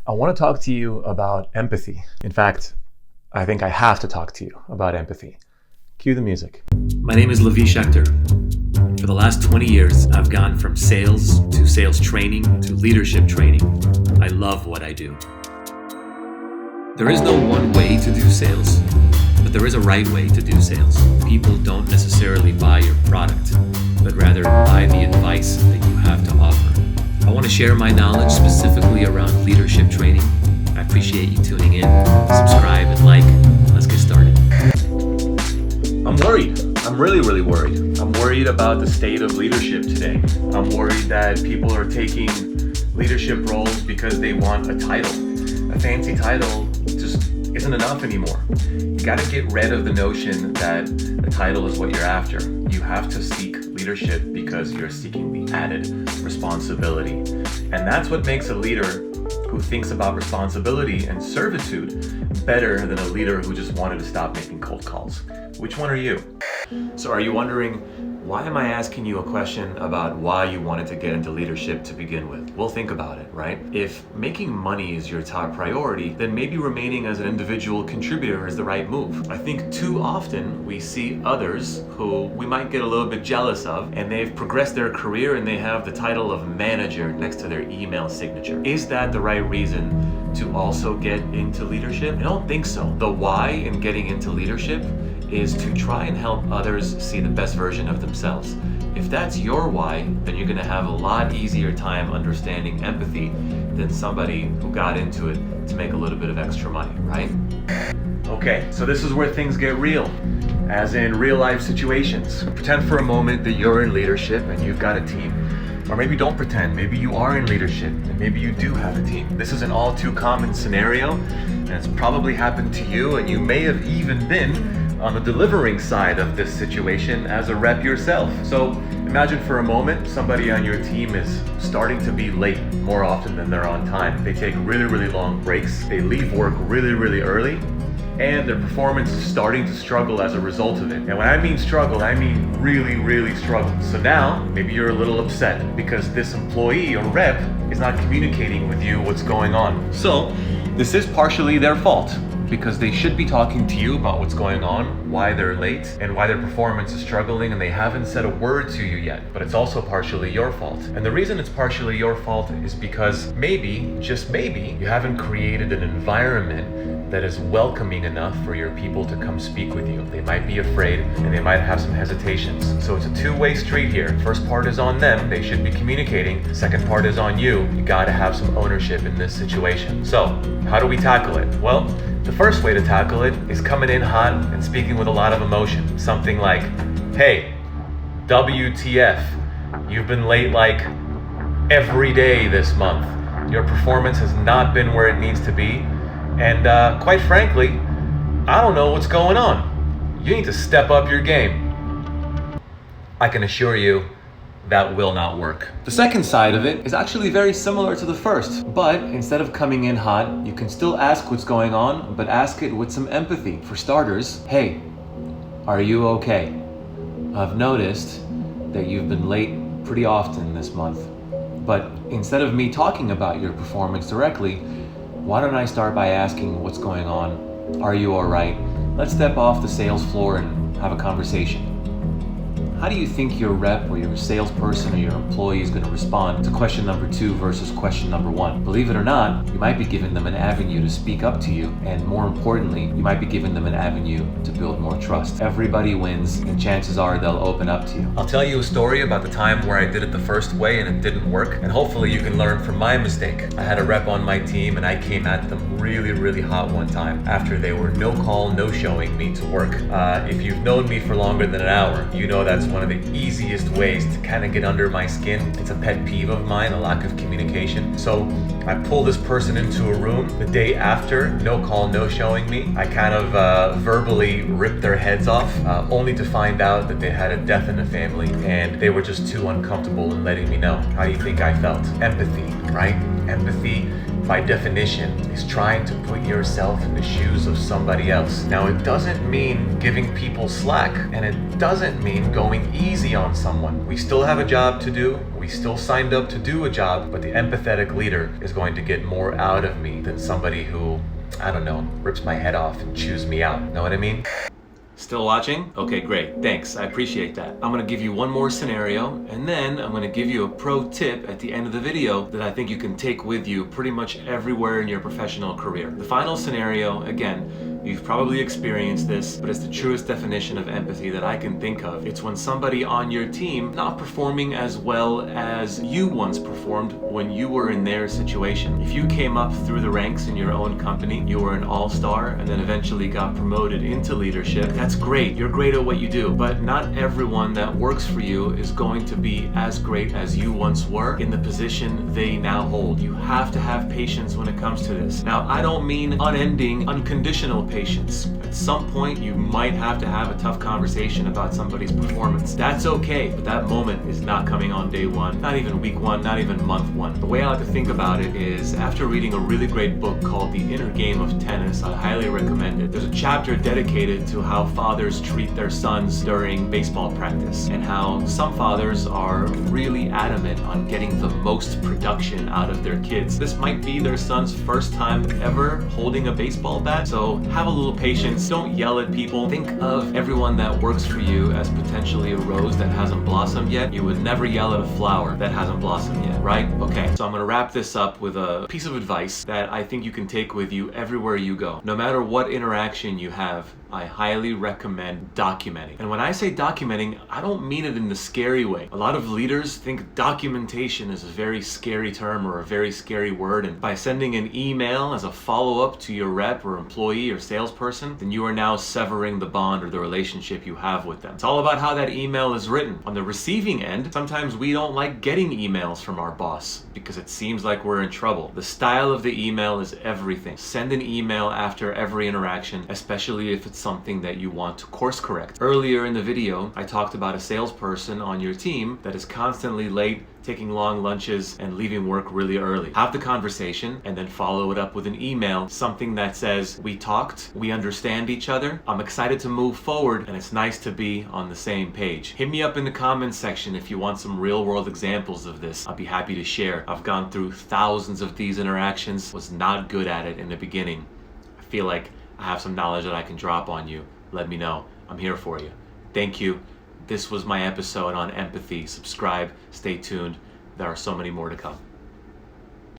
I want to talk to you about empathy. In fact, I think I have to talk to you about empathy. Cue the music. My name is Lavi. For the last 20 years, I've gone from sales to sales training to leadership training. I love what I do. There is no one way to do sales, but there is a right way to do sales. People don't necessarily buy your product, but rather buy the advice that you have to offer. I want to share my knowledge specifically around leadership training. I appreciate you tuning in. Subscribe and like. Let's get started. I'm worried. I'm really worried. I'm worried about the state of leadership today. I'm worried that people are taking leadership roles because they want a title. A fancy title just isn't enough anymore. You gotta get rid of the notion that a title is what you're after. You have to seek leadership because you're seeking the added responsibility. And that's what makes a leader who thinks about responsibility and servitude better than a leader who just wanted to stop making cold calls. Which one are you? So are you wondering, why am I asking you a question about why you wanted to get into leadership to begin with? Well, think about it, right? If making money is your top priority, then maybe remaining as an individual contributor is the right move. I think too often we see others who we might get a little bit jealous of, and they've progressed their career and they have the title of manager next to their email signature. Is that the right reason to also get into leadership? I don't think so. The why in getting into leadership is to try and help others see the best version of themselves. If that's your why, then you're gonna have a lot easier time understanding empathy than somebody who got into it to make a little bit of extra money, right? Okay, so this is where things get real, as in real life situations. Pretend for a moment that you're in leadership and you've got a team. Or maybe don't pretend, maybe you are in leadership and maybe you do have a team. This is an all too common scenario, and it's probably happened to you, and you may have even been on the delivering side of this situation as a rep yourself. So imagine for a moment somebody on your team is starting to be late more often than they're on time. They take really long breaks, they leave work really early, and their performance is starting to struggle as a result of it. And when I mean struggle, I mean really struggle. So now, maybe you're a little upset because this employee or rep is not communicating with you what's going on. So this is partially their fault, because they should be talking to you about what's going on, why they're late, and why their performance is struggling, and they haven't said a word to you yet. But it's also partially your fault. And the reason it's partially your fault is because maybe, just maybe, you haven't created an environment that is welcoming enough for your people to come speak with you. They might be afraid, and they might have some hesitations. So it's a two-way street here. First part is on them, they should be communicating. Second part is on you. You gotta have some ownership in this situation. So, how do we tackle it? Well, the first way to tackle it is coming in hot and speaking with a lot of emotion. Something like, hey, WTF, you've been late like every day this month. Your performance has not been where it needs to be. And quite frankly, I don't know what's going on. You need to step up your game. I can assure you, that will not work. The second side of it is actually very similar to the first, but instead of coming in hot, you can still ask what's going on, but ask it with some empathy. For starters, hey, are you okay? I've noticed that you've been late pretty often this month, but instead of me talking about your performance directly, why don't I start by asking what's going on? Are you all right? Let's step off the sales floor and have a conversation. How do you think your rep or your salesperson or your employee is going to respond to question number 2 versus question number 1? Believe it or not, you might be giving them an avenue to speak up to you, and more importantly, you might be giving them an avenue to build more trust. Everybody wins, and chances are they'll open up to you. I'll tell you a story about the time where I did it the first way and it didn't work, and hopefully you can learn from my mistake. I had a rep on my team and I came at them really hot one time after they were no call, no showing me to work. If you've known me for longer than an hour, you know that's one of the easiest ways to kind of get under my skin. It's a pet peeve of mine, a lack of communication. So I pull this person into a room the day after, no call, no showing me. I kind of verbally ripped their heads off, only to find out that they had a death in the family and they were just too uncomfortable in letting me know. How do you think I felt? Empathy, right? Empathy. If by definition, is trying to put yourself in the shoes of somebody else. Now, it doesn't mean giving people slack, and it doesn't mean going easy on someone. We still have a job to do. We still signed up to do a job, but the empathetic leader is going to get more out of me than somebody who, I don't know, rips my head off and chews me out. Know what I mean? Still watching? Okay, great. Thanks. I appreciate that. I'm gonna give you one more scenario, and then I'm gonna give you a pro tip at the end of the video that I think you can take with you pretty much everywhere in your professional career. The final scenario, again, you've probably experienced this, but it's the truest definition of empathy that I can think of. It's when somebody on your team not performing as well as you once performed when you were in their situation. If you came up through the ranks in your own company, you were an all-star, and then eventually got promoted into leadership, that's great. You're great at what you do, but not everyone that works for you is going to be as great as you once were in the position they now hold. You have to have patience when it comes to this. Now, I don't mean unending, unconditional patience. At some point, you might have to have a tough conversation about somebody's performance. That's okay, but that moment is not coming on day one, not even week one, not even month one. The way I like to think about it is, after reading a really great book called The Inner Game of Tennis, I highly recommend it. There's a chapter dedicated to how fathers treat their sons during baseball practice, and how some fathers are really adamant on getting the most production out of their kids. This might be their son's first time ever holding a baseball bat, so have a little patience. Don't yell at people. Think of everyone that works for you as potentially a rose that hasn't blossomed yet. You would never yell at a flower that hasn't blossomed yet, right? Okay, so I'm gonna wrap this up with a piece of advice that I think you can take with you everywhere you go. No matter what interaction you have, I highly recommend documenting. And when I say documenting, I don't mean it in the scary way. A lot of leaders think documentation is a very scary term or a very scary word, and by sending an email as a follow-up to your rep or employee or salesperson, then you are now severing the bond or the relationship you have with them. It's all about how that email is written. On the receiving end, sometimes we don't like getting emails from our boss because it seems like we're in trouble. The style of the email is everything. Send an email after every interaction, especially if it's something that you want to course correct. Earlier in the video, I talked about a salesperson on your team that is constantly late, taking long lunches, and leaving work really early. Have the conversation and then follow it up with an email, something that says, we talked, we understand each other, I'm excited to move forward, and it's nice to be on the same page. Hit me up in the comments section if you want some real world examples of this. I'll be happy to share. I've gone through thousands of these interactions, was not good at it in the beginning. I feel like I have some knowledge that I can drop on you. Let me know. I'm here for you. Thank you. This was my episode on empathy. Subscribe, stay tuned. There are so many more to come.